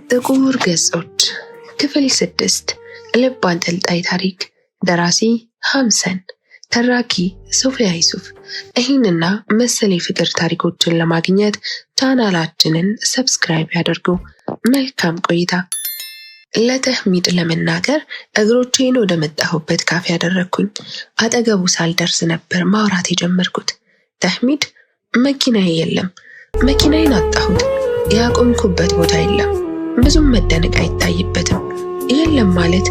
ጥቁር ገጾች ክፍል 6 ልብ አንጠልጣይ ታሪክ ደራሲ ሐምሰን ተራኪ ሶፊያ ዩሱፍ። ይህንና መሰል የፍቅር ታሪኮችን ለማግኘት ቻናላችንን ሰብስክራይብ ያድርጉ። መልካም ቆይታ። ለተህሚድ ለመናገር እግሮቼን ወደ መጣሁበት ካፌ ያደረኩኝ። አጠገቡ ሳልደርስ ነበር ማውራት የጀመርኩት። ተህሚድ መኪናዬ የለም፣ መኪናዬን አጣሁት፣ ያቆምኩበት ቦታ የለም። ብዙም መደነቅ አይታይበትም። የለም ማለት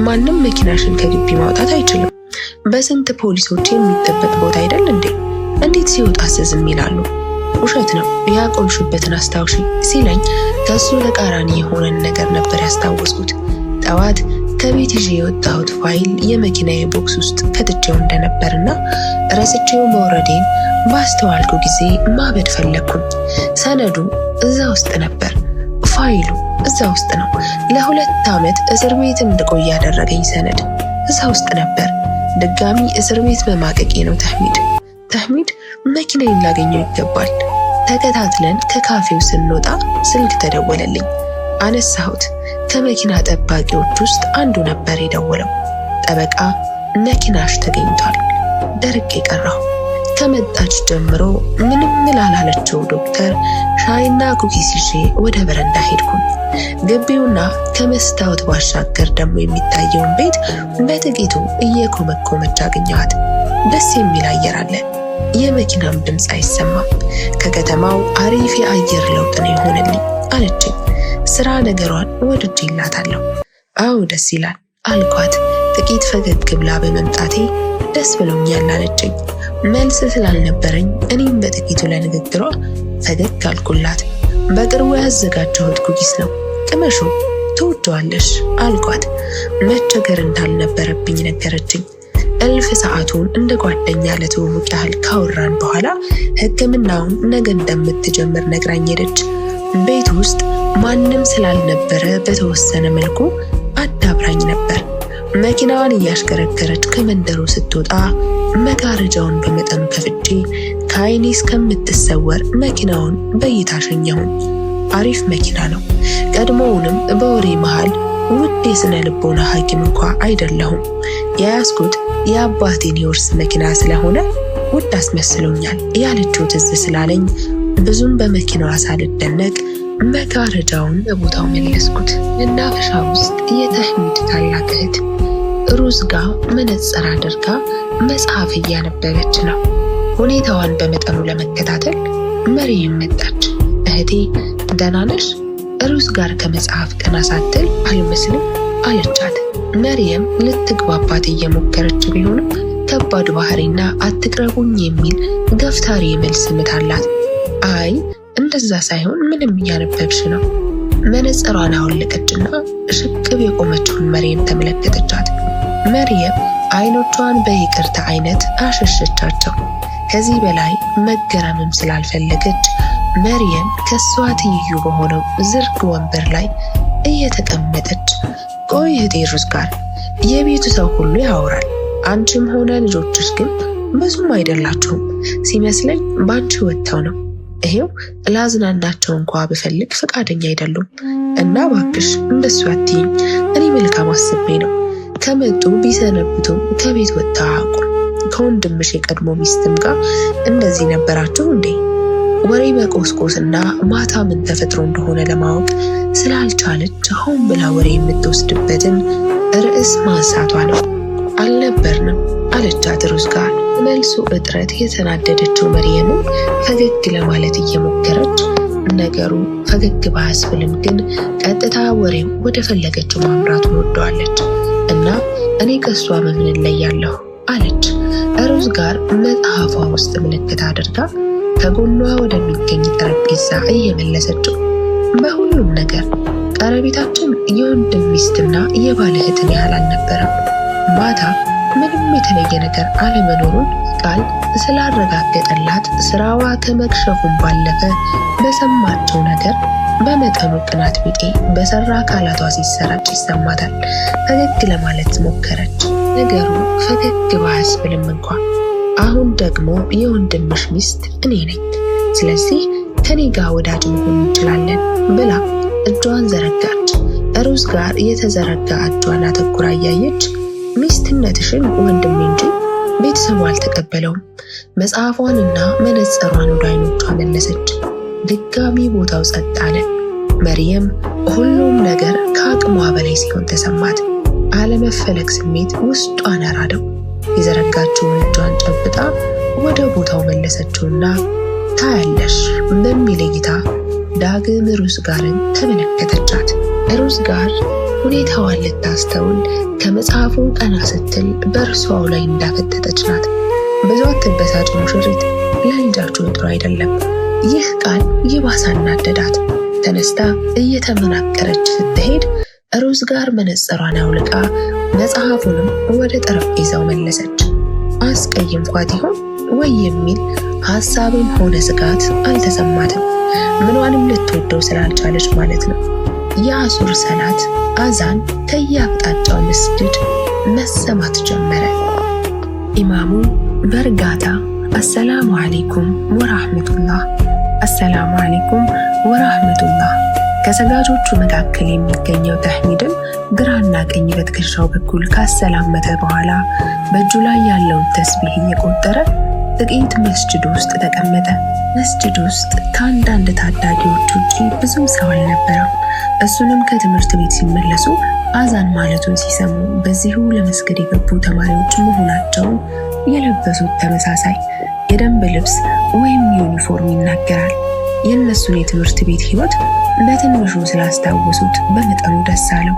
ማንም መኪናሽን ከግቢ ማውጣት አይችልም። በስንት ፖሊሶች የሚጠበቅ ቦታ አይደል እንዴ? እንዴት ሲወጣ ዝም ይላሉ? ውሸት ነው፣ ያቆምሽበትን አስታውሺ ሲለኝ ከሱ ተቃራኒ የሆነን ነገር ነበር ያስታወስኩት። ጠዋት ከቤት ይዤ የወጣሁት ፋይል የመኪናዬ ቦክስ ውስጥ ከትቼው እንደነበርና ረስቼው መውረዴን ባስተዋልኩ ጊዜ ማበድ ፈለግኩኝ። ሰነዱ እዛ ውስጥ ነበር፣ ፋይሉ እዛ ውስጥ ነው። ለ2 ዓመት እስር ቤት እንድቆይ ያደረገኝ ሰነድ እዛ ውስጥ ነበር። ድጋሚ እስር ቤት በማቀቄ ነው። ተህሚድ መኪናዬን ላገኘው ይገባል። ተከታትለን ከካፌው ስንወጣ ስልክ ተደወለልኝ። አነሳሁት። ከመኪና ጠባቂዎች ውስጥ አንዱ ነበር የደወለው። ጠበቃ መኪናሽ ተገኝቷል። ደርቄ ቀረሁ። ከመጣች ጀምሮ ምንም ላላለችው ዶክተር ሻይና ኩኪስ ይዤ ወደ በረንዳ ሄድኩኝ። ግቢውና ከመስታወት ባሻገር ደግሞ የሚታየውን ቤት በጥቂቱ እየኮመኮመች አገኘኋት። ደስ የሚል አየር አለ። የመኪናም ድምፅ አይሰማም። ከከተማው አሪፍ የአየር ለውጥ ነው የሆነልኝ አለችኝ። ስራ ነገሯን ወድጄላታለሁ። አዎ ደስ ይላል አልኳት። ጥቂት ፈገግ ብላ በመምጣቴ ደስ ብሎኛል አለችኝ። መልስ ስላልነበረኝ እኔም በጥቂቱ ለንግግሯ ፈገግ አልኩላት። በቅርቡ ያዘጋጀሁት ኩኪስ ነው፣ ቅመሹ፣ ትወደዋለሽ አልኳት። መቸገር እንዳልነበረብኝ ነገረችኝ። እልፍ ሰዓቱን እንደ ጓደኛ ለትውውቅ ያህል ካወራን በኋላ ሕክምናውን ነገ እንደምትጀምር ነግራኝ ሄደች። ቤት ውስጥ ማንም ስላልነበረ በተወሰነ መልኩ አዳብራኝ ነበር። መኪናዋን እያሽከረከረች ከመንደሩ ስትወጣ መጋረጃውን በመጠኑ ከፍቼ ከዓይኔ እስከምትሰወር መኪናውን በእይታ ሸኘሁኝ። አሪፍ መኪና ነው። ቀድሞውንም በወሬ መሃል ውድ የስነ ልቦና ሐኪም እንኳ አይደለሁም። የያዝኩት የአባቴን የውርስ መኪና ስለሆነ ውድ አስመስሎኛል ያለችው ትዝ ስላለኝ ብዙም በመኪናዋ ሳልደነቅ መጋረጃውን በቦታው መለስኩት። መናፈሻ ውስጥ የተህሚድ ታላቅ እህት ሩዝ ጋር መነጽር አድርጋ መጽሐፍ እያነበበች ነው። ሁኔታዋን በመጠኑ ለመከታተል መሪም መጣች። እህቴ ደህና ነሽ? ሩዝ ጋር ከመጽሐፍ ቀና ሳትል አልመስልም አለቻት። መሪም ልትግባባት እየሞከረች ቢሆንም ከባድ ባህሪና አትቅረቡኝ የሚል ገፍታሪ የመልስ ምት አላት። አይ እንደዛ ሳይሆን ምንም እያነበብሽ ነው። መነጽሯን አወለቀችና ሽቅብ የቆመችውን መሪም ተመለከተቻት። መሪም አይኖቿን በይቅርታ አይነት አሸሸቻቸው። ከዚህ በላይ መገረምም ስላልፈለገች መሪም ከሷ ትይዩ በሆነው ዝርግ ወንበር ላይ እየተቀመጠች ቆይ እህቴ ሩዝ ጋር የቤቱ ሰው ሁሉ ያወራል፣ አንቺም ሆነ ልጆችሽ ግን ብዙም አይደላችሁም ሲመስለኝ ባንቺ ወጥተው ነው። ይሄው ላዝናናቸው እንኳ ብፈልግ ፈቃደኛ አይደሉም እና እባክሽ እንደሱ አትይኝ። እኔ መልካም አስቤ ነው። ከመጡ ቢሰነብቱም ከቤት ወጥተው አያውቁም። ከወንድምሽ የቀድሞ ሚስትም ጋር እንደዚህ ነበራችሁ እንዴ? ወሬ መቆስቆስና ማታ ምን ተፈጥሮ እንደሆነ ለማወቅ ስላልቻለች ሆን ብላ ወሬ የምትወስድበትን ርዕስ ማንሳቷ ነው። አልነበርንም አለቻት ሩዝ ጋር። መልሱ እጥረት የተናደደችው መሪየም ፈገግ ለማለት እየሞከረች ነገሩ ፈገግ ባያስብልም ግን ቀጥታ ወሬው ወደ ፈለገችው ማምራቱን ወደዋለች እና እኔ ከሷ በምን እለያለሁ አለች። ሩዝ ጋር መጽሐፏ ውስጥ ምልክት አድርጋ ከጎኗ ወደሚገኝ ጠረጴዛ እየመለሰችው በሁሉም ነገር ቀረቤታችን የወንድም ሚስትና የባለ እህትን ያህል አልነበረም። ማታ ምንም የተለየ ነገር አለመኖሩን ቃል ስላረጋገጠላት ስራዋ ከመክሸፉም ባለፈ በሰማቸው ነገር በመጠኑ ቅናት ቢጤ በሰራ አካላቷ ሲሰራጭ ይሰማታል። ፈገግ ለማለት ሞከረች። ነገሩ ፈገግ ባያስብልም እንኳ አሁን ደግሞ የወንድምሽ ሚስት እኔ ነኝ፣ ስለዚህ ከኔ ጋር ወዳጅ መሆን እንችላለን ብላ እጇን ዘረጋች። ሩዝ ጋር የተዘረጋ እጇን አተኩራ እያየች ሚስትነትሽን ወንድሜ እንጂ ቤተሰቡ አልተቀበለውም። መጽሐፏንና መነጽሯን ወደ አይኖቿ መለሰች። ድጋሚ ቦታው ጸጥ አለ። መርየም ሁሉም ነገር ከአቅሟ በላይ ሲሆን ተሰማት። አለመፈለግ ስሜት ውስጧን አራደው። የዘረጋችውን እጇን ጨብጣ ወደ ቦታው መለሰችውና ታያለሽ በሚል እይታ ዳግም ሩዝ ጋርን ተመለከተቻት። ሩዝ ጋር ሁኔታዋን ልታስተውል ከመጽሐፉ ቀና ስትል በእርሷው ላይ እንዳፈጠጠች ናት። ብዙ አትበሳጭ ሙሽሪት፣ ለልጃችሁ ጥሩ አይደለም። ይህ ቃል ይባስ አናደዳት። ተነስታ እየተመናቀረች ስትሄድ ሩዝ ጋር መነጽሯን አውልቃ መጽሐፉንም ወደ ጠረጴዛው መለሰች። አስቀይምኳት ይሆን ወይ የሚል ሐሳብም ሆነ ስጋት አልተሰማትም። ምኗንም ልትወደው ስላልቻለች ማለት ነው። የአሱር ሰላት አዛን ከየአቅጣጫው መስጊድ መሰማት ጀመረ። ኢማሙ በእርጋታ አሰላሙ አለይኩም ወራህመቱላህ፣ አሰላሙ አለይኩም ወራህመቱላህ። ከሰጋጆቹ መካከል የሚገኘው ተህሚድም ግራና ቀኝ በትከሻው በኩል ካሰላመተ በኋላ በእጁ ላይ ያለውን ተስቢህ እየቆጠረ ጥቂት መስጅድ ውስጥ ተቀመጠ። መስጅድ ውስጥ ከአንዳንድ ታዳጊዎች ውጪ ብዙም ሰው አልነበረም። እሱንም ከትምህርት ቤት ሲመለሱ አዛን ማለቱን ሲሰሙ በዚሁ ለመስገድ የገቡ ተማሪዎች መሆናቸውን የለበሱት ተመሳሳይ የደንብ ልብስ ወይም ዩኒፎርም ይናገራል። የእነሱን የትምህርት ቤት ህይወት በትንሹ ስላስታወሱት በመጠኑ ደስ አለው።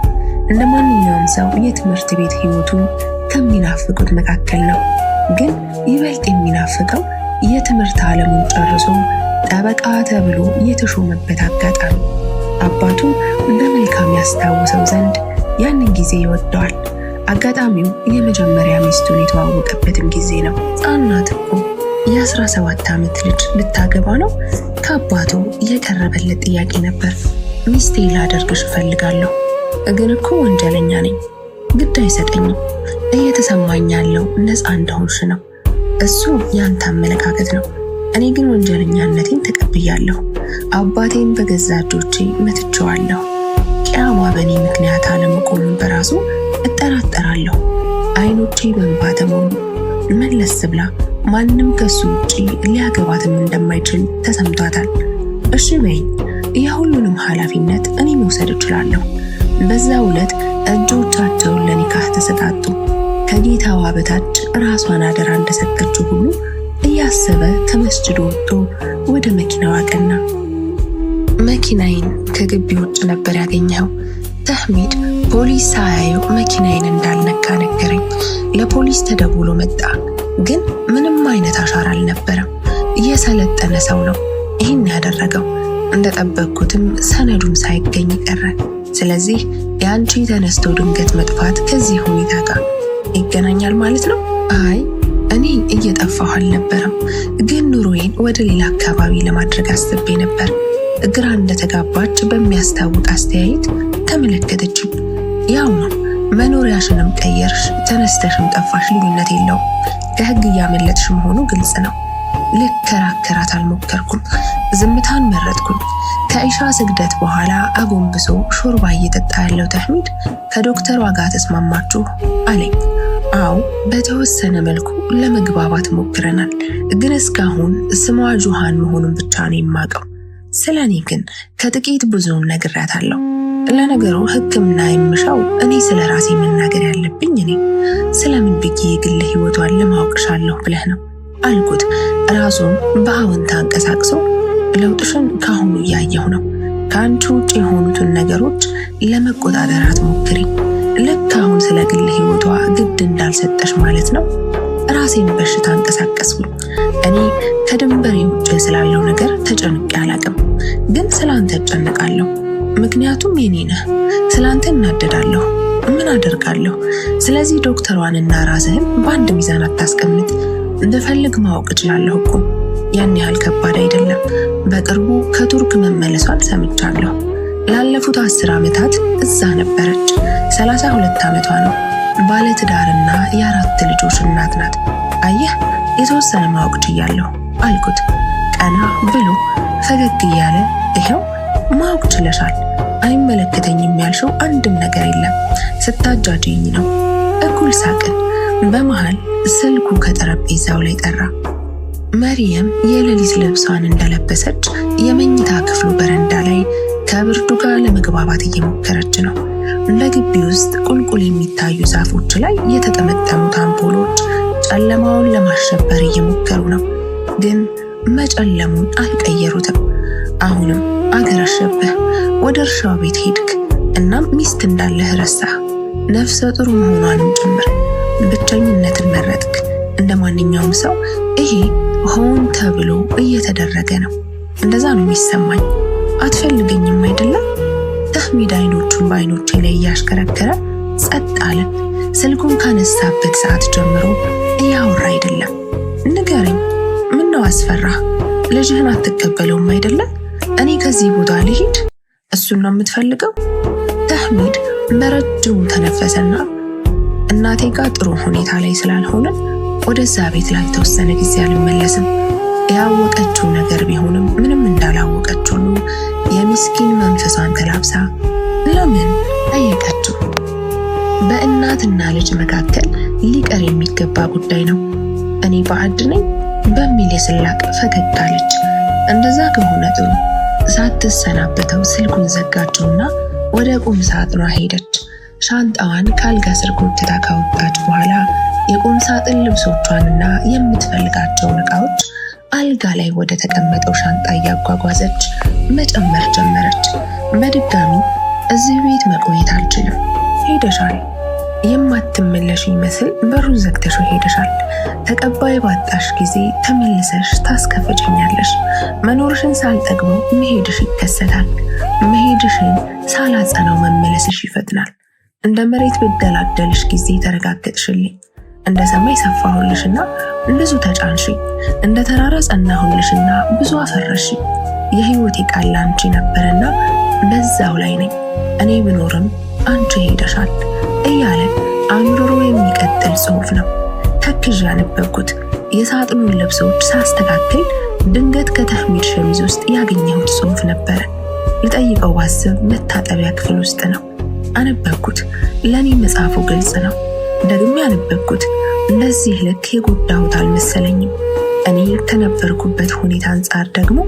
እንደ ማንኛውም ሰው የትምህርት ቤት ህይወቱን ከሚናፍቁት መካከል ነው። ግን ይበልጥ የሚናፍቀው የትምህርት ዓለሙን ጨርሶ ጠበቃ ተብሎ የተሾመበት አጋጣሚ። አባቱ በመልካም ያስታውሰው ዘንድ ያንን ጊዜ ይወደዋል። አጋጣሚው የመጀመሪያ ሚስቱን የተዋወቀበትም ጊዜ ነው። ሕፃናት እኮ የ17 ዓመት ልጅ ልታገባ ነው? ከአባቱ የቀረበለት ጥያቄ ነበር። ሚስቴ ላደርግሽ እፈልጋለሁ፣ ግን እኮ ወንጀለኛ ነኝ፣ ግድ አይሰጠኝም። እየተሰማኝ ያለው ነፃ እንደሆንሽ ነው። እሱ ያንተ አመለካከት ነው። እኔ ግን ወንጀለኛነቴን ተቀብያለሁ። አባቴን በገዛ እጆቼ መትቼዋለሁ። ቂያማ በእኔ ምክንያት አለመቆሙን በራሱ እጠራጠራለሁ። አይኖቼ በእንባ ተሞሉ። መለስ ብላ ማንም ከሱ ውጪ ሊያገባትም እንደማይችል ተሰምቷታል። እሺ በይኝ፣ የሁሉንም ኃላፊነት እኔ መውሰድ እችላለሁ። በዛ ዕለት እጆቻቸውን ለኒካህ ተሰጣጡ። ከጌታዋ በታች ራሷን አደራ እንደሰጠችው ሁሉ እያሰበ ከመስጅዱ ወጥቶ ወደ መኪናው አቀና። መኪናዬን ከግቢ ውጭ ነበር ያገኘው። ተህሚድ ፖሊስ ሳያየው መኪናዬን እንዳልነካ ነገረኝ። ለፖሊስ ተደውሎ መጣ፣ ግን ምንም አይነት አሻራ አልነበረም። እየሰለጠነ ሰው ነው ይህን ያደረገው። እንደጠበቅኩትም ሰነዱም ሳይገኝ ቀረ። ስለዚህ የአንቺ ተነስቶ ድንገት መጥፋት ከዚህ ሁኔታ ጋር ይገናኛል ማለት ነው? አይ እኔ እየጠፋሁ አልነበረም፣ ግን ኑሮዬን ወደ ሌላ አካባቢ ለማድረግ አስቤ ነበር። ግራ እንደተጋባች በሚያስታውቅ አስተያየት ተመለከተችኝ። ያው ነው፣ መኖሪያሽንም ቀየርሽ ተነስተሽም ጠፋሽ ልዩነት የለውም። ከህግ እያመለጥሽ መሆኑ ግልጽ ነው። ልከራከራት አልሞከርኩም። ዝምታን መረጥኩኝ። ከኢሻ ስግደት በኋላ አጎንብሶ ሾርባ እየጠጣ ያለው ተህሚድ ከዶክተሯ ጋር ተስማማችሁ አለኝ። አዎ በተወሰነ መልኩ ለመግባባት ሞክረናል፣ ግን እስካሁን ስሟ ጁሃን መሆኑን ብቻ ነው የማውቀው። ስለኔ ግን ከጥቂት ብዙውን ነግሬያታለሁ። ለነገሩ ሕክምና የምሻው እኔ ስለ ራሴ መናገር ያለብኝ እኔ ስለምን ብዬ የግል ህይወቷን ለማወቅሻለሁ ብለህ ነው አልኩት። ራሱን በአዎንታ አንቀሳቅሶ ለውጥሽን ካሁኑ እያየሁ ነው። ከአንቺ ውጭ የሆኑትን ነገሮች ለመቆጣጠር አትሞክሪ። ልክ አሁን ስለ ግል ህይወቷ ግድ እንዳልሰጠሽ ማለት ነው። ራሴን በሽታ አንቀሳቀስኩኝ። እኔ ከድንበሬ ውጭ ስላለው ነገር ተጨንቄ አላቅም፣ ግን ስላንተ እጨነቃለሁ። ምክንያቱም የኔ ነህ። ስላንተ እናደዳለሁ። ምን አደርጋለሁ? ስለዚህ ዶክተሯንና ራስህን በአንድ ሚዛን አታስቀምጥ። እንደፈልግ ማወቅ እችላለሁ እኮ። ያን ያህል ከባድ አይደለም። በቅርቡ ከቱርክ መመለሷን ሰምቻለሁ። ላለፉት 10 ዓመታት እዛ ነበረች። 32 ዓመቷ ነው። ባለትዳርና የ4 ልጆች እናት ናት። አየህ፣ የተወሰነ ማወቅ ችያለሁ አልኩት። ቀና ብሎ ፈገግ እያለ ይሄው ማወቅ ችለሻል። አይመለከተኝም ያልሽው አንድም ነገር የለም። ስታጃጅኝ ነው። እኩል ሳቅን። በመሃል ስልኩ ከጠረጴዛው ላይ ጠራ። መርየም የሌሊት ልብሷን እንደለበሰች የመኝታ ክፍሉ በረንዳ ላይ ከብርዱ ጋር ለመግባባት እየሞከረች ነው። በግቢ ውስጥ ቁልቁል የሚታዩ ዛፎች ላይ የተጠመጠሙት አምፖሎች ጨለማውን ለማሸበር እየሞከሩ ነው፣ ግን መጨለሙን አልቀየሩትም። አሁንም አገረሸብህ። ወደ እርሻው ቤት ሄድክ፣ እናም ሚስት እንዳለህ ረሳህ፣ ነፍሰ ጡር መሆኗንም ጭምር። ብቸኝነትን መረጥክ። እንደ ማንኛውም ሰው ይሄ ሆን ተብሎ እየተደረገ ነው። እንደዛ ነው የሚሰማኝ። አትፈልገኝም አይደለም? ተህሚድ አይኖቹን በአይኖቼ ላይ እያሽከረከረ ጸጥ አለ። ስልኩን ካነሳበት ሰዓት ጀምሮ እያወራ አይደለም። ንገረኝ፣ ምነው አስፈራህ? ልጅህን አትቀበለውም አይደለም? እኔ ከዚህ ቦታ ልሂድ? እሱን ነው የምትፈልገው? ተህሚድ በረጅሙ ተነፈሰና እናቴ ጋር ጥሩ ሁኔታ ላይ ስላልሆነ ወደዛ ቤት ላልተወሰነ ጊዜ አልመለስም። ያወቀችው ነገር ቢሆንም ምንም እንዳላወቀች ሁሉ የምስኪን መንፈሷን ተላብሳ ለምን ጠየቀችው። በእናትና ልጅ መካከል ሊቀር የሚገባ ጉዳይ ነው። እኔ ባዕድ ነኝ በሚል የስላቅ ፈገግ አለች። እንደዛ ከሆነ ጥሩ። ሳትሰናበተው ስልኩን ዘጋችውና ወደ ቁም ሳጥኗ ሄደች። ሻንጣዋን ካልጋ ስር ጎትታ ካወጣች በኋላ የቁም ሳጥን ልብሶቿንና የምትፈልጋቸውን ዕቃዎች አልጋ ላይ ወደ ተቀመጠው ሻንጣ እያጓጓዘች መጨመር ጀመረች። በድጋሚ እዚህ ቤት መቆየት አልችልም። ሄደሻል። የማትመለሽ ይመስል በሩን ዘግተሽው ሄደሻል። ተቀባይ ባጣሽ ጊዜ ተመልሰሽ ታስከፍጭኛለሽ። መኖርሽን ሳልጠግበው መሄድሽ ይከሰታል። መሄድሽን ሳላጸናው መመለስሽ ይፈጥናል። እንደ መሬት ብደላደልሽ ጊዜ ተረጋገጥሽልኝ። እንደ ሰማይ ሰፋሁልሽና ብዙ ተጫንሽኝ። እንደ ተራራ ጸናሁልሽና ብዙ አፈረሽኝ። የህይወቴ ቃል ላንቺ ነበርና በዛው ላይ ነኝ። እኔ ብኖርም አንቺ ሄደሻል እያለ አምርሮ የሚቀጥል ጽሑፍ ነው። ተክዤ ያነበብኩት የሳጥኑን ልብሶች ሳስተካክል ድንገት ከተህሚድ ሸሚዝ ውስጥ ያገኘሁት ጽሑፍ ነበረ። ልጠይቀው ባስብ መታጠቢያ ክፍል ውስጥ ነው። አነበብኩት። ለኔ መጽሐፉ ግልጽ ነው። ደግሜ ያነበብኩት። ለዚህ ልክ የጎዳሁት አልመሰለኝም። እኔ ከነበርኩበት ሁኔታ አንጻር ደግሞ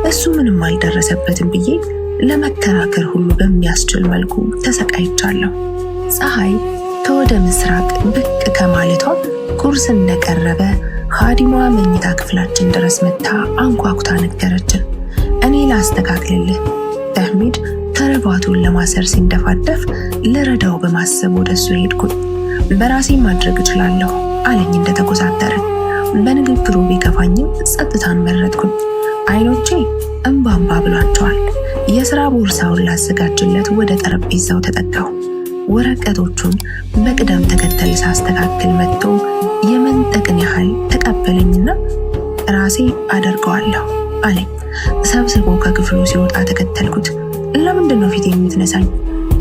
እሱ ምንም አልደረሰበትም ብዬ ለመከራከር ሁሉ በሚያስችል መልኩ ተሰቃይቻለሁ። ፀሐይ ከወደ ምስራቅ ብቅ ከማለቷ ቁርስ እንደቀረበ ኻዲሟ መኝታ ክፍላችን ድረስ መታ አንኳኩታ ነገረችን። እኔ ላስተካክልልህ። ተህሚድ ከረባቱን ለማሰር ሲንደፋደፍ ልረዳው በማሰብ ወደሱ ሄድኩኝ። በራሴ ማድረግ እችላለሁ አለኝ እንደተኮሳተረ። በንግግሩ ቢከፋኝም ጸጥታን መረጥኩኝ። አይኖቼ እንባንባ ብሏቸዋል። የሥራ ቦርሳውን ላዘጋጅለት ወደ ጠረጴዛው ተጠጋሁ። ወረቀቶቹን በቅደም ተከተል ሳስተካክል መጥቶ የመንጠቅን ያህል ተቀበለኝና ራሴ አደርገዋለሁ አለኝ። ሰብስቦ ከክፍሉ ሲወጣ ተከተልኩት። ለምንድን ነው ፊት የምትነሳኝ?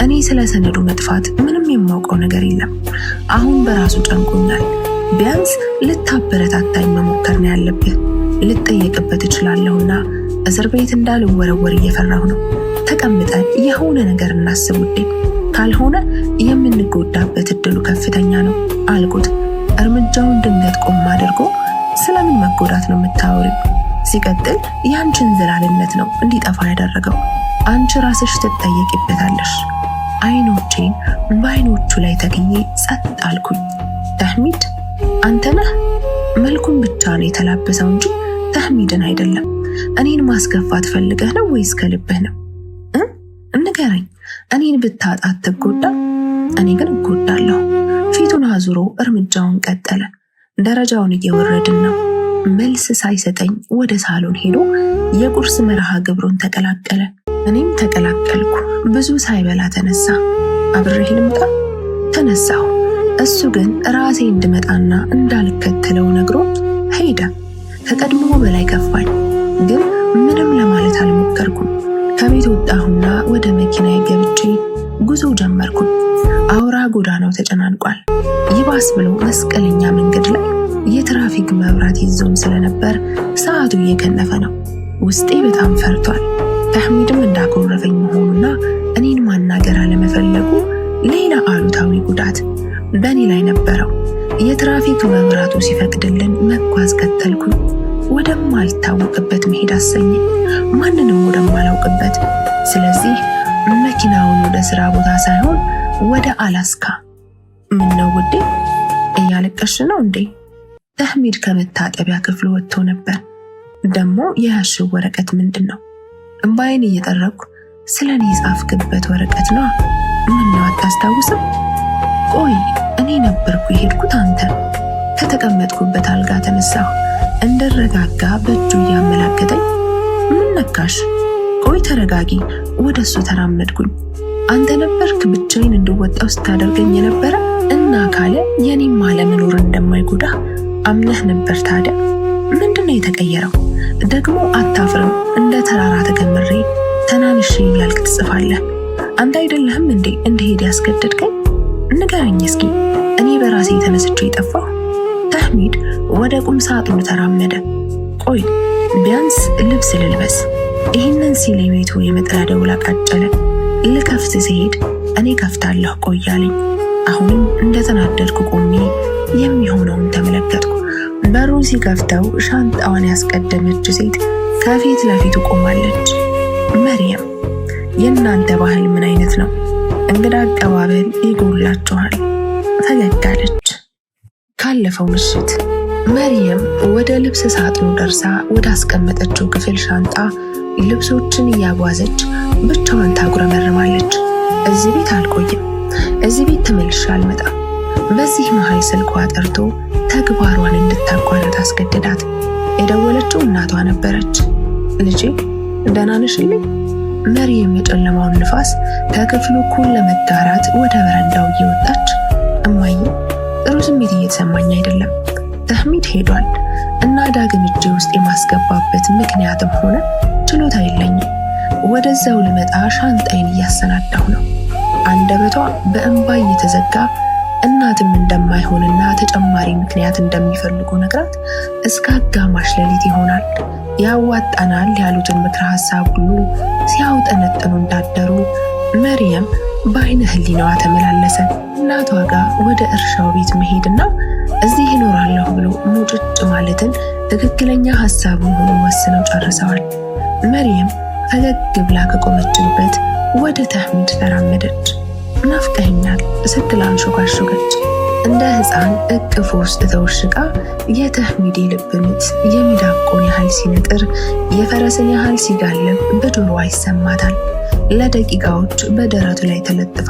እኔ ስለ ሰነዱ መጥፋት ምንም የማውቀው ነገር የለም። አሁን በራሱ ጨንቆኛል። ቢያንስ ልታበረታታኝ መሞከር ነው ያለብህ። ልጠየቅበት እችላለሁና እስር ቤት እንዳልወረወር እየፈራሁ ነው። ተቀምጠን የሆነ ነገር እናስብ ውዴ፣ ካልሆነ የምንጎዳበት እድሉ ከፍተኛ ነው አልኩት። እርምጃውን ድንገት ቆም አድርጎ ስለምን መጎዳት ነው የምታወሪው? ሲቀጥል ያንቺን ዘላልነት ነው እንዲጠፋ ያደረገው። አንቺ ራስሽ ትጠየቂበታለሽ። አይኖቼን በአይኖቹ ላይ ተግዬ ጸጥ አልኩኝ። ተህሚድ አንተ ነህ? መልኩን ብቻ ነው የተላበሰው እንጂ ተህሚድን አይደለም። እኔን ማስከፋት ፈልገህ ነው ወይስ ከልብህ ነው? ንገረኝ። እኔን ብታጣት ትጎዳ፣ እኔ ግን እጎዳለሁ። ፊቱን አዙሮ እርምጃውን ቀጠለ። ደረጃውን እየወረድን ነው። መልስ ሳይሰጠኝ ወደ ሳሎን ሄዶ የቁርስ መርሃ ግብሩን ተቀላቀለ። እኔም ተቀላቀልኩ። ብዙ ሳይበላ ተነሳ። አብሬህ ልምጣ? ተነሳሁ። እሱ ግን ራሴ እንድመጣና እንዳልከተለው ነግሮ ሄደ። ከቀድሞ በላይ ከፋኝ፣ ግን ምንም ለማለት አልሞከርኩም። ከቤት ወጣሁና ወደ መኪናዬ ገብቼ ጉዞ ጀመርኩኝ። አውራ ጎዳናው ተጨናንቋል። ይባስ ብሎ መስቀለኛ መንገድ ላይ የትራፊክ መብራት ይዞም ስለነበር ሰዓቱ እየከነፈ ነው። ውስጤ በጣም ፈርቷል። ተህሚድም እንዳኮረፈኝ መሆኑና እኔን ማናገር አለመፈለጉ ሌላ አሉታዊ ጉዳት በእኔ ላይ ነበረው። የትራፊክ መብራቱ ሲፈቅድልን መጓዝ ቀጠልኩኝ። ወደማልታወቅበት መሄድ አሰኘኝ፣ ማንንም ወደማላውቅበት። ስለዚህ መኪናውን ወደ ስራ ቦታ ሳይሆን ወደ አላስካ። ምን ነው ውዴ፣ እያለቀሽ ነው እንዴ? ተህሚድ ከመታጠቢያ ክፍሉ ወጥቶ ነበር። ደግሞ የያዝሽው ወረቀት ምንድን ነው? እምባዬን እየጠረኩ ስለ እኔ የጻፍክበት ወረቀት ነው። ምን ነው አታስታውስም? ቆይ እኔ ነበርኩ የሄድኩት። አንተ ከተቀመጥኩበት አልጋ ተነሳሁ። እንደረጋጋ በእጁ እያመላከተኝ ምን ነካሽ? ቆይ ተረጋጊ። ወደሱ ተራመድኩኝ። አንተ ነበርክ ብቻዬን እንድወጣው ስታደርገኝ የነበረ እና ካለ የኔም አለመኖር እንደማይጎዳ አምነህ ነበር። ታዲያ ምንድነው የተቀየረው? ደግሞ አታፍርም? እንደ ተራራ ተከምሬ ተናንሼ እያልክ ትጽፋለህ። አንተ አይደለህም እንዴ እንደሄድ ያስገደድከኝ? ንገረኝ እስኪ፣ እኔ በራሴ ተነስቼ የጠፋሁ? ተህሚድ ወደ ቁም ሳጥኑ ተራመደ። ቆይ ቢያንስ ልብስ ልልበስ። ይህንን ሲል የቤቱ የመጥሪያ ደውል አቃጨለ። ልከፍት ሲሄድ እኔ ከፍታለሁ ቆይ አለኝ። አሁንም እንደተናደድኩ ቆሜ የሚሆነውን ተመለከትኩ። በሩን ሲከፍተው ሻንጣዋን ያስቀደመች ሴት ከፊት ለፊቱ ቆማለች። መርየም፣ የእናንተ ባህል ምን አይነት ነው? እንግዳ አቀባበል ይጎላችኋል። ፈገግ አለች። ካለፈው ምሽት መርየም ወደ ልብስ ሳጥኑ ደርሳ ወደ አስቀመጠችው ክፍል ሻንጣ ልብሶችን እያጓዘች ብቻዋን ታጉረመርማለች። እዚህ ቤት አልቆይም፣ እዚህ ቤት ተመልሼ አልመጣም። በዚህ መሃል ስልኳ ጠርቶ ተግባሯን እንድታቋርጥ አስገደዳት። የደወለችው እናቷ ነበረች። ልጄ ደህና ነሽልኝ? መርየም የጨለማውን ንፋስ ከክፍሉ እኩል ለመጋራት ወደ በረንዳው እየወጣች እማዬ፣ ጥሩ ስሜት እየተሰማኝ አይደለም። ተህሚድ ሄዷል እና ዳግም እጄ ውስጥ የማስገባበት ምክንያትም ሆነ ችሎታ የለኝም። ወደዛው ልመጣ ሻንጣይን እያሰናዳሁ ነው። አንደበቷ በእንባ እየተዘጋ እናትም እንደማይሆንና ተጨማሪ ምክንያት እንደሚፈልጉ ነግራት እስከ አጋማሽ ሌሊት ይሆናል ያዋጣናል ያሉትን ምክረ ሀሳብ ሁሉ ሲያውጠነጥኑ እንዳደሩ መርየም በአይነ ህሊናዋ ተመላለሰ። እናቷ ጋር ወደ እርሻው ቤት መሄድና እዚህ ይኖራለሁ ብሎ ሙጭጭ ማለትን ትክክለኛ ሀሳብ መሆኑን ወስነው ጨርሰዋል። መርየም ፈገግ ብላ ከቆመችበት ወደ ተህሚድ ተራመደች። ናፍቀኸኛል ስትል አንሾካሾከች። እንደ ሕፃን እቅፍ ውስጥ ተወሽቃ የተህሚድ ልብ ምት የሚዳቆን ያህል ሲነጥር የፈረስን ያህል ሲጋልብ በጆሮዋ ይሰማታል። ለደቂቃዎች በደረቱ ላይ ተለጥፋ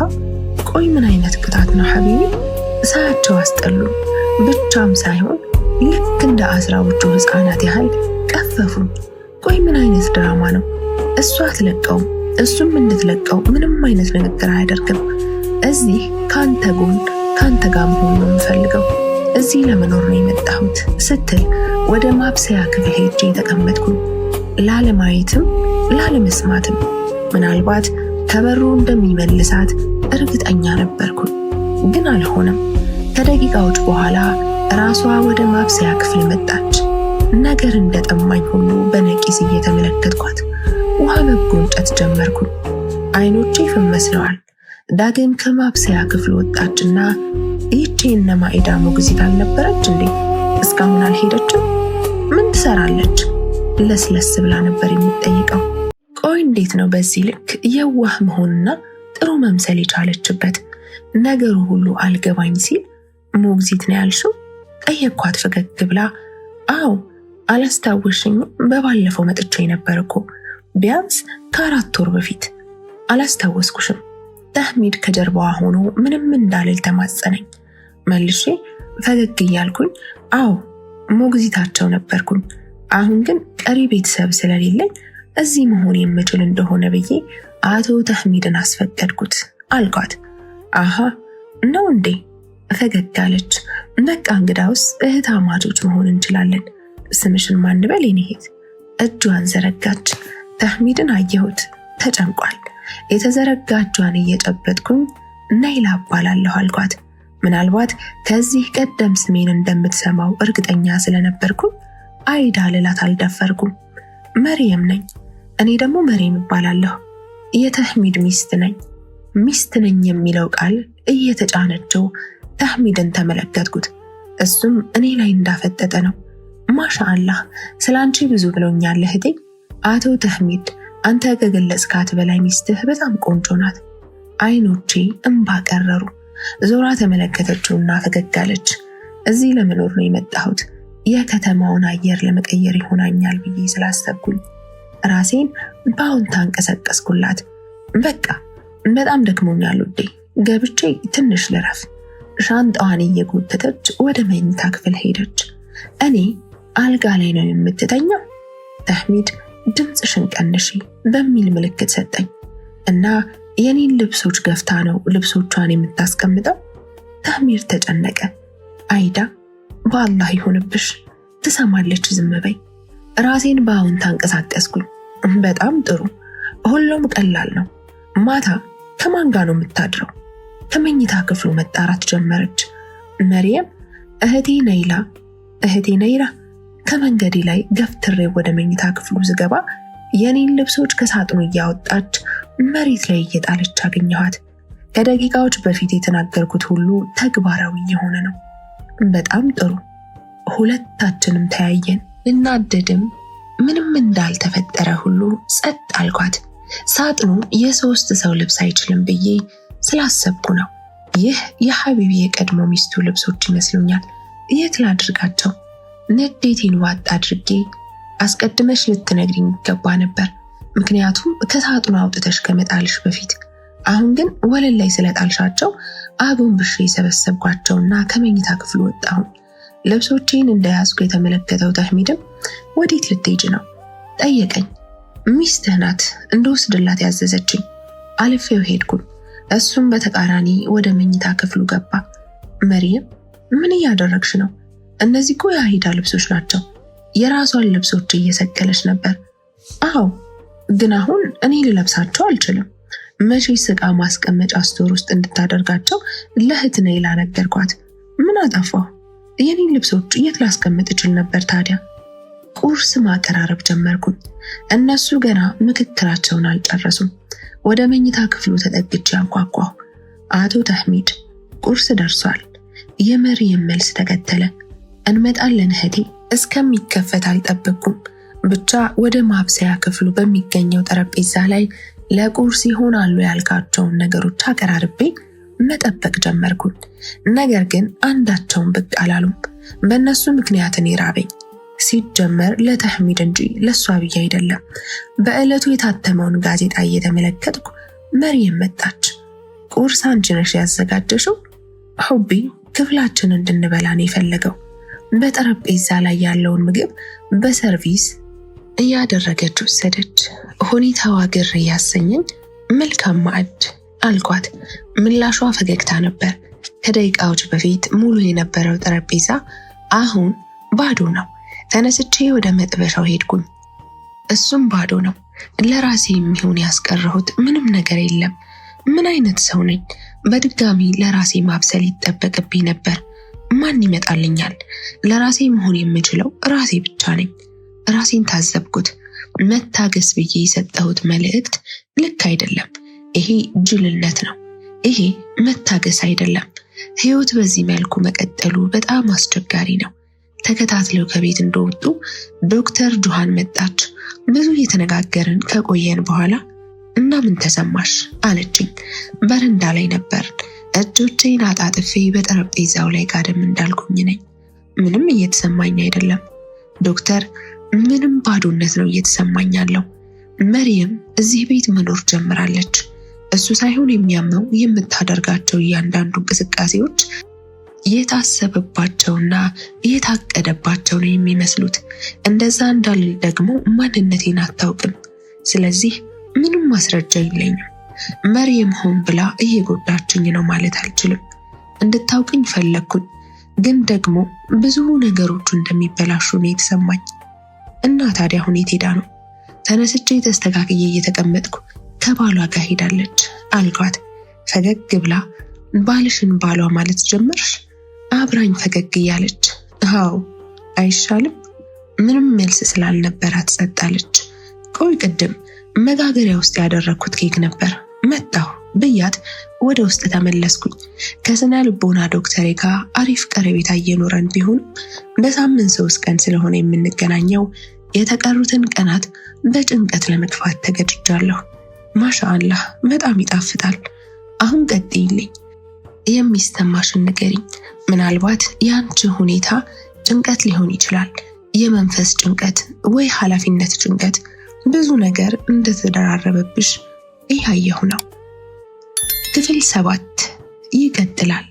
ቆይ ምን አይነት ቅጣት ነው ሐቢቢ? ሳያቸው አስጠሉ። ብቻም ሳይሆን ልክ እንደ አስራዎቹ ሕፃናት ያህል ቀፈፉን። ቆይ ምን አይነት ድራማ ነው? እሷ አትለቀውም፣ እሱም እንድትለቀው ምንም አይነት ንግግር አያደርግም። እዚህ ካንተ ጎን ካንተ ጋር መሆን ነው የምፈልገው፣ እዚህ ለመኖር ነው የመጣሁት ስትል ወደ ማብሰያ ክፍል ሄጄ የተቀመጥኩኝ። ላለማየትም ላለመስማትም ምናልባት ከበሩ እንደሚመልሳት እርግጠኛ ነበርኩኝ፣ ግን አልሆነም። ከደቂቃዎች በኋላ ራሷ ወደ ማብሰያ ክፍል መጣች። ነገር እንደጠማኝ ሁሉ በነቂስ እየተመለከትኳት ውሃ መጎንጨት ጀመርኩኝ። አይኖቼ ፍም መስለዋል። ዳግም ከማብሰያ ክፍል ወጣችና ይህቺ እነ ማኢዳ ሞግዚት አልነበረች እንዴ? እስካሁን አልሄደችም? ምን ትሰራለች? ለስለስ ብላ ነበር የምትጠይቀው። ቆይ እንዴት ነው በዚህ ልክ የዋህ መሆንና ጥሩ መምሰል የቻለችበት? ነገሩ ሁሉ አልገባኝ ሲል ሞግዚት ነው ያልሽው? ጠየኳት ፈገግ ብላ። አዎ አላስታወሽኝም? በባለፈው መጥቼ ነበር እኮ ቢያንስ ከ4 ወር በፊት። አላስታወስኩሽም። ተህሚድ ከጀርባዋ ሆኖ ምንም እንዳልል ተማጸነኝ። መልሼ ፈገግ እያልኩኝ አዎ ሞግዚታቸው ነበርኩኝ። አሁን ግን ቀሪ ቤተሰብ ስለሌለኝ እዚህ መሆን የምችል እንደሆነ ብዬ አቶ ተህሚድን አስፈቀድኩት አልኳት። አሃ ነው እንዴ? ፈገግ አለች። በቃ እንግዳውስ እህታማቾች መሆን እንችላለን። ስምሽን ማን በል የኔ እህት? እጇን ዘረጋች። ተህሚድን አየሁት። ተጨንቋል። የተዘረጋ እጇን እየጨበጥኩኝ ናይላ እባላለሁ አልኳት። ምናልባት ከዚህ ቀደም ስሜን እንደምትሰማው እርግጠኛ ስለነበርኩኝ አይዳ ልላት አልደፈርኩም። መርየም ነኝ። እኔ ደግሞ መሪም እባላለሁ። የተህሚድ ሚስት ነኝ። ሚስት ነኝ የሚለው ቃል እየተጫነችው ተህሚድን ተመለከትኩት። እሱም እኔ ላይ እንዳፈጠጠ ነው። ማሻአላህ ስላንቺ ብዙ ብሎኛል እህቴ። አቶ ተህሚድ አንተ ከገለጽካት በላይ ሚስትህ በጣም ቆንጆ ናት። አይኖቼ እንባ ቀረሩ። ዞራ ተመለከተችውና ፈገግ አለች። እዚህ ለመኖር ነው የመጣሁት። የከተማውን አየር ለመቀየር ይሆናኛል ብዬ ስላሰብኩኝ ራሴን በአዎንታ አንቀሰቀስኩላት። በቃ በጣም ደክሞኛል ውዴ፣ ገብቼ ትንሽ ልረፍ። ሻንጣዋን እየጎተተች ወደ መኝታ ክፍል ሄደች። እኔ አልጋ ላይ ነው የምትተኛው? ተህሚድ ድምፅሽን ቀንሺ በሚል ምልክት ሰጠኝ እና የኔን ልብሶች ገፍታ ነው ልብሶቿን የምታስቀምጠው። ተህሚድ ተጨነቀ። አይዳ በአላህ ይሆንብሽ፣ ትሰማለች፣ ዝም በይ። ራሴን በአዎንታ አንቀሳቀስኩኝ። በጣም ጥሩ፣ ሁሉም ቀላል ነው። ማታ ከማን ጋር ነው የምታድረው? ከመኝታ ክፍሉ መጣራት ጀመረች። መርየም እህቴ ነይላ። ከመንገዴ ላይ ገፍትሬ ወደ መኝታ ክፍሉ ስገባ የኔን ልብሶች ከሳጥኑ እያወጣች መሬት ላይ እየጣለች አገኘኋት። ከደቂቃዎች በፊት የተናገርኩት ሁሉ ተግባራዊ የሆነ ነው። በጣም ጥሩ። ሁለታችንም ተያየን። እናደድም ምንም እንዳልተፈጠረ ሁሉ ጸጥ አልኳት። ሳጥኑ የሶስት ሰው ልብስ አይችልም ብዬ ስላሰብኩ ነው። ይህ የሐቢቢ የቀድሞ ሚስቱ ልብሶች ይመስሉኛል። የት ላድርጋቸው? ንዴቴን ዋጥ አድርጌ አስቀድመሽ ልትነግሪኝ ይገባ ነበር፣ ምክንያቱም ከሳጥኑ አውጥተሽ ከመጣልሽ በፊት። አሁን ግን ወለል ላይ ስለጣልሻቸው አጎንብሼ የሰበሰብኳቸውና ከመኝታ ክፍሉ ወጣሁ። ልብሶቼን እንደያዝኩ የተመለከተው ተህሚድም ወዴት ልትሄጂ ነው ጠየቀኝ። ሚስትህ ናት እንደወስድላት ያዘዘችኝ። አልፌው ሄድኩኝ። እሱም በተቃራኒ ወደ መኝታ ክፍሉ ገባ። መርየም ምን እያደረግሽ ነው? እነዚህ እኮ የአሂዳ ልብሶች ናቸው። የራሷን ልብሶች እየሰቀለች ነበር። አዎ፣ ግን አሁን እኔ ልለብሳቸው አልችልም። መቼስ ዕቃ ማስቀመጫ ስቶር ውስጥ እንድታደርጋቸው ለእህት ነይላ ነገርኳት። ምን አጠፋሁ? የኔን ልብሶች የት ላስቀምጥ እችል ነበር ታዲያ? ቁርስ ማቀራረብ ጀመርኩኝ። እነሱ ገና ምክክራቸውን አልጨረሱም። ወደ መኝታ ክፍሉ ተጠግቼ አንኳኳሁ። አቶ ተህሚድ ቁርስ ደርሷል። የመርየም መልስ ተከተለ። እንመጣለን እህቴ። እስከሚከፈት አልጠበቅኩም። ብቻ ወደ ማብሰያ ክፍሉ በሚገኘው ጠረጴዛ ላይ ለቁርስ ይሆናሉ ያልካቸውን ነገሮች አቀራርቤ መጠበቅ ጀመርኩኝ። ነገር ግን አንዳቸውን ብቅ አላሉም። በእነሱ ምክንያት እኔ ራበኝ። ሲጀመር ለተህሚድ እንጂ ለሷ ብዬ አይደለም። በዕለቱ የታተመውን ጋዜጣ እየተመለከትኩ መርየም መጣች። ቁርስ አንቺ ነሽ ያዘጋጀሽው? ሁቢ ክፍላችን እንድንበላ ነው የፈለገው። በጠረጴዛ ላይ ያለውን ምግብ በሰርቪስ እያደረገች ወሰደች። ሁኔታዋ ግር እያሰኘኝ መልካም ማዕድ አልኳት። ምላሿ ፈገግታ ነበር። ከደቂቃዎች በፊት ሙሉ የነበረው ጠረጴዛ አሁን ባዶ ነው። ተነስቼ ወደ መጥበሻው ሄድኩኝ። እሱም ባዶ ነው። ለራሴ የሚሆን ያስቀረሁት ምንም ነገር የለም። ምን አይነት ሰው ነኝ? በድጋሚ ለራሴ ማብሰል ይጠበቅብኝ ነበር። ማን ይመጣልኛል? ለራሴ መሆን የምችለው ራሴ ብቻ ነኝ። ራሴን ታዘብኩት። መታገስ ብዬ የሰጠሁት መልእክት ልክ አይደለም። ይሄ ጅልነት ነው። ይሄ መታገስ አይደለም። ህይወት በዚህ መልኩ መቀጠሉ በጣም አስቸጋሪ ነው። ተከታትለው ከቤት እንደወጡ ዶክተር ጁሃን መጣች። ብዙ እየተነጋገርን ከቆየን በኋላ እና ምን ተሰማሽ አለችኝ። በረንዳ ላይ ነበር። እጆቼን አጣጥፌ በጠረጴዛው ላይ ጋደም እንዳልኩኝ ነኝ። ምንም እየተሰማኝ አይደለም ዶክተር፣ ምንም ባዶነት ነው እየተሰማኝ ያለው። መርየም እዚህ ቤት መኖር ጀምራለች። እሱ ሳይሆን የሚያመው የምታደርጋቸው እያንዳንዱ እንቅስቃሴዎች የታሰበባቸውና የታቀደባቸው ነው የሚመስሉት። እንደዛ እንዳልል ደግሞ ማንነቴን አታውቅም። ስለዚህ ምንም ማስረጃ የለኝም። መርየም ሆን ብላ እየጎዳችኝ ነው ማለት አልችልም። እንድታውቅኝ ፈለግኩኝ፣ ግን ደግሞ ብዙ ነገሮቹ እንደሚበላሹ ነው የተሰማኝ። እና ታዲያ አሁን የት ሄዳ ነው? ተነስቼ ተስተካክዬ እየተቀመጥኩ ከባሏ ጋር ሄዳለች አልኳት። ፈገግ ብላ ባልሽን ባሏ ማለት ጀመርሽ? አብራኝ ፈገግ እያለች አዎ አይሻልም? ምንም መልስ ስላልነበራት ጸጥ አለች። ቆይ ቅድም መጋገሪያ ውስጥ ያደረኩት ኬክ ነበር መጣሁ ብያት ወደ ውስጥ ተመለስኩኝ። ከስነ ልቦና ዶክተሬ ጋር አሪፍ ቀረቤታ እየኖረን ቢሆን በሳምንት 3 ቀን ስለሆነ የምንገናኘው የተቀሩትን ቀናት በጭንቀት ለመግፋት ተገድጃለሁ። ማሻአላህ በጣም ይጣፍጣል። አሁን ቀጥይልኝ፣ የሚሰማሽን ንገሪኝ። ምናልባት ያንቺ ሁኔታ ጭንቀት ሊሆን ይችላል፣ የመንፈስ ጭንቀት ወይ ኃላፊነት ጭንቀት፣ ብዙ ነገር እንደተደራረበብሽ እያየሁ ነው። ክፍል 7 ይቀጥላል።